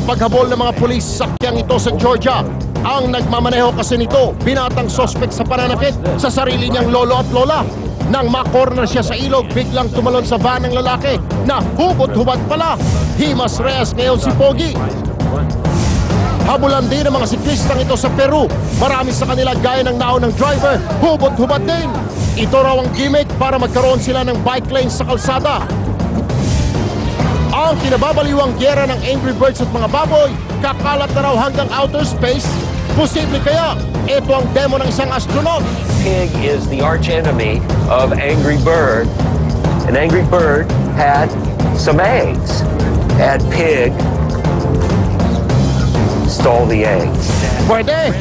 paghabol ng mga pulis sa sakyang ito sa Georgia. Ang nagmamaneho kasi nito, binatang sospek sa pananakit sa sarili niyang lolo at lola. Nang makorner siya sa ilog, biglang tumalon sa van ng lalaki na hubot-hubad pala. Himas Reyes ngayon si Pogi. Habulan din ng mga siklistang ito sa Peru. Marami sa kanila gaya ng naunang driver, hubot-hubad din. Ito raw ang gimmick para magkaroon sila ng bike lane sa kalsada. Ang kinababaliwang gyera ng Angry Birds at mga baboy, kakalat na raw hanggang outer space. Posible kaya ito ang demo ng isang astronaut. Pig is the arch enemy of Angry Bird. And Angry Bird had some eggs. And Pig stole the eggs. Pwede.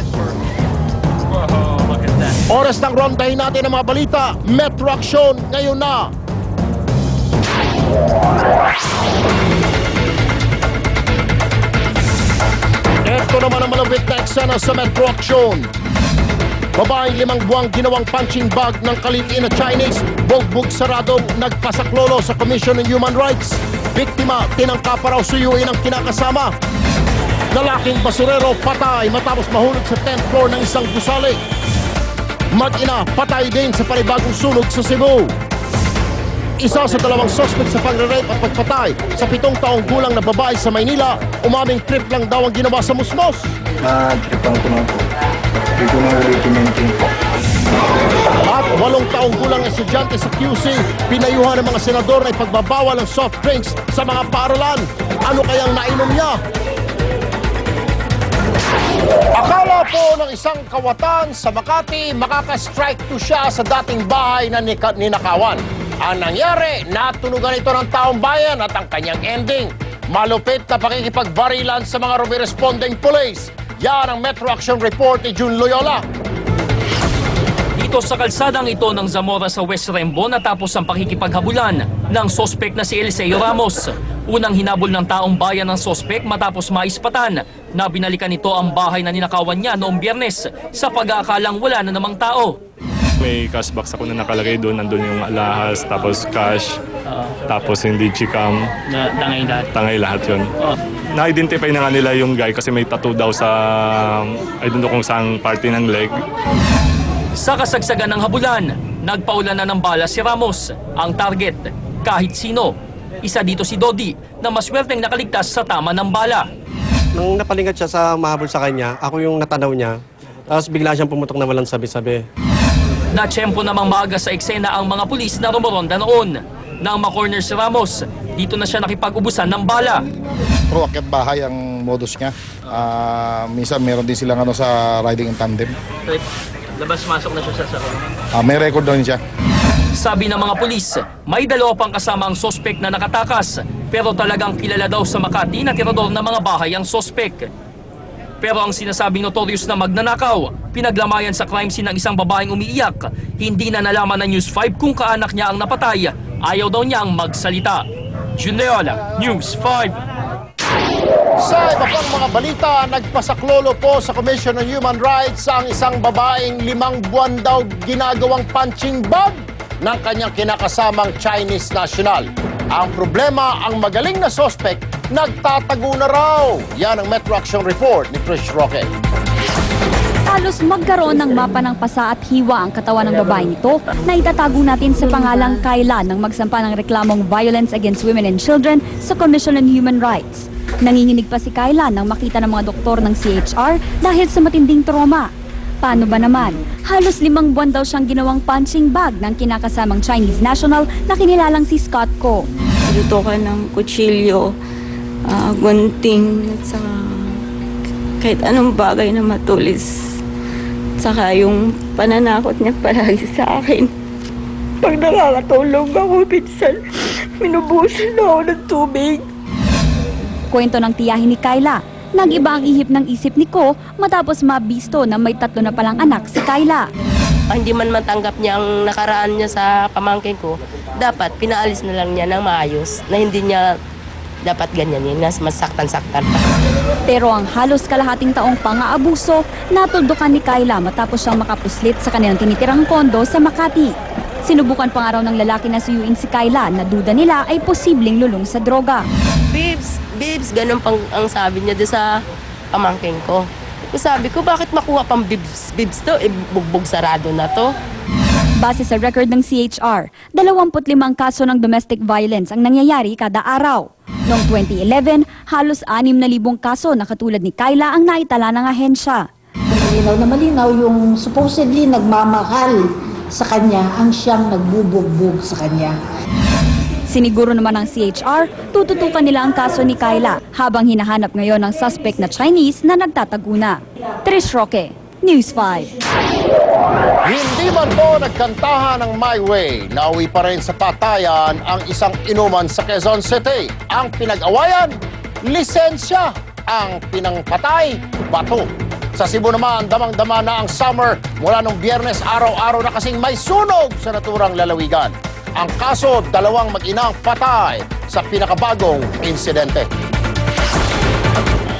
Oras ng rondahin natin ang mga balita. Metro Action ngayon na. Ito naman ang malawit na eksena sa Metro Action. Babaeng 5 buwang ginawang punching bag ng kalitiin na Chinese, bugbog saradong nagpasaklolo sa Commission on Human Rights. Biktima, tinangka pa raw suyuin ang kinakasama. Lalaking basurero patay matapos mahulog sa 10th floor ng isang gusali. Mag-ina patay din sa panibagong sunog sa Cebu. Isa sa 2 suspect sa pagre-rape at pagpatay sa 7 taong gulang na babae sa Maynila, umaming trip lang daw ang ginawa sa musmos. Tripan ko na po. Hindi ko na ulitin po. At 8 taong gulang na estudyante sa QC, pinayuhan ng mga senador na ipagbabawal ng soft drinks sa mga paaralan. Ano kayang nainom niya? Akala po ng isang kawatan sa Makati, makaka-strike to siya sa dating bahay na ninakawan. Ang nangyari, natunugan ito ng taong bayan at ang kanyang ending, malupit na pakikipagbarilan sa mga responding police. Yan ang Metro Action Report ni June Loyola. Dito sa kalsadang ito ng Zamora sa West Rembo natapos ang pakikipaghabulan ng sospek na si Eliseo Ramos. Unang hinabol ng taong bayan ng sospek matapos maispatan na binalikan nito ang bahay na ninakawan niya noong Biyernes sa pag-aakalang wala na namang tao. May cash box ako na nakalagay doon, nandun yung alahas, tapos cash, tapos hindi chikam. Tangay lahat yun. Na-identify na nga nila yung guy kasi may tattoo daw sa, I don't know kung saan party ng leg. Sa kasagsagan ng habulan, nagpaulan na ng bala si Ramos, ang target, kahit sino. Isa dito si Dodi na maswerteng nakaligtas sa tama ng bala. Nung napalingat siya sa mahabol sa kanya, ako yung natanaw niya, tapos bigla siyang pumutok na walang sabi-sabi. Natsyempo namang maaga sa eksena ang mga pulis na rumoronda noon. Nang makorner si Ramos, dito na siya nakipag-ubusan ng bala. Proakyat bahay ang modus niya. Minsan meron din silang sa riding in tandem. Labas-masok na siya sa May record doon siya. Sabi ng mga pulis, may 2 pang kasama ang sospek na nakatakas, pero talagang kilala daw sa Makati na tirador ng mga bahay ang sospek. Pero ang sinasabing notorious na magnanakaw, pinaglamayan sa crime scene ng isang babaeng umiiyak, hindi na nalaman ng News 5 kung kaanak niya ang napatay, ayaw daw niyang magsalita. June Loyola, News 5. Sa iba pang mga balita, nagpasaklolo po sa Commission on Human Rights ang isang babaeng 5 buwan daw ginagawang punching bag ng kanyang kinakasamang Chinese national. Ang problema, ang magaling na suspect, nagtatago na raw. Yan ang Metro Action Report ni Trish Roque. Halos magkaroon ng mapa ng pasa at hiwa ang katawan ng babaeng ito na itatago natin sa pangalang Kayla nang magsampa ng reklamong violence against women and children sa Commission on Human Rights. Nanginginig pa si Kayla nang makita ng mga doktor ng CHR dahil sa matinding trauma. Paano ba naman? Halos 5 buwan daw siyang ginawang punching bag ng kinakasamang Chinese national na kinilalang si Scott Ko. Tinutukan ng kutsilyo, gunting, at saka kahit anong bagay na matulis. Saka yung pananakot niya palagi sa akin. Pag nakakatulog ako, minsan minubusan na ako ng tubig. Kwento ng tiyahin ni Kayla, nag-iba ang ihip ng isip ni Ko matapos mabisto na may 3 na palang anak si Kayla. Hindi man matanggap niya ang nakaraan niya sa pamangkin ko, dapat pinaalis na lang niya ng maayos na hindi niya dapat ganyanin, na masaktan-saktan pa. Pero ang halos kalahating taong pang-aabuso, natuldukan ni Kayla matapos siyang makapuslit sa kanilang tinitirang kondo sa Makati. Sinubukan pa nga raw ng lalaki na suyuin si Kayla na duda nila ay posibleng lulong sa droga. Babes, Bibs, ganun pang ang sabi niya doon sa pamangkin ko. Sabi ko, bakit makuha pang bibs to? Bugbog sarado na to. Base sa record ng CHR, 25 kaso ng domestic violence ang nangyayari kada araw. Noong 2011, halos 6,000 kaso na katulad ni Kayla ang naitala ng ahensya. Malinaw na malinaw yung supposedly nagmamahal sa kanya ang siyang nagbubugbog sa kanya. Siniguro naman ng CHR, tututukan nila ang kaso ni Kayla habang hinahanap ngayon ng suspect na Chinese na nagtataguna. Trish Roque, News 5. Hindi man po nagkantahan ng My Way, nauwi pa rin sa patayan ang isang inuman sa Quezon City. Ang pinag-awayan, lisensya. Ang pinangpatay, bato. Sa Cebu naman, damang-dama na ang summer mula nung Biyernes, araw-araw na kasing may sunog sa naturang lalawigan. Ang kaso, 2 mag-inang patay sa pinakabagong insidente.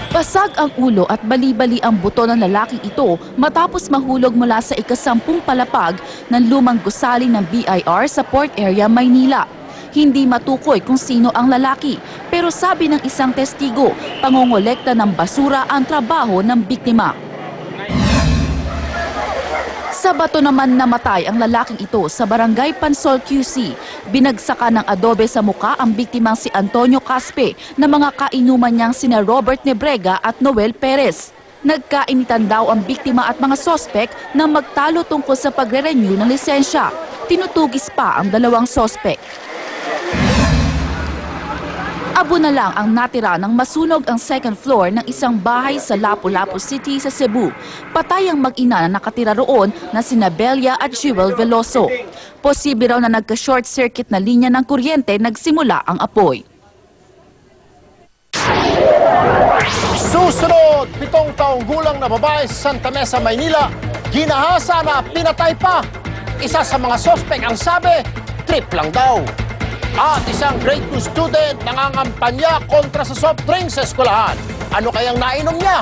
Basag ang ulo at bali-bali ang buto ng lalaking ito matapos mahulog mula sa ika-10 palapag ng lumang gusali ng BIR sa Port Area, Maynila. Hindi matukoy kung sino ang lalaki, pero sabi ng isang testigo, pangongolekta ng basura ang trabaho ng biktima. Sa bato naman namatay ang lalaking ito sa Barangay Pansol, QC. Binagsakan ng adobe sa muka ang biktimang si Antonio Caspe na mga kainuman niyang sina Robert Nebrega at Noel Perez. Nagkainitan daw ang biktima at mga sospek na magtalo tungkol sa pagre-renew ng lisensya. Tinutugis pa ang 2 sospek. Abo na lang ang natira nang masunog ang second floor ng isang bahay sa Lapu-Lapu City sa Cebu. Patay ang mag-ina na nakatira roon na sina Belia at Jewel Veloso. Posible raw na nagka-short circuit na linya ng kuryente nagsimula ang apoy. Susunod, 7 taong gulang na babae sa Santa Mesa, Maynila, ginahasa na pinatay pa. Isa sa mga sospek ang sabi, trip lang daw. At isang grade 2 student nangangampanya kontra sa soft drinks sa eskwelahan. Ano kayang nainom niya?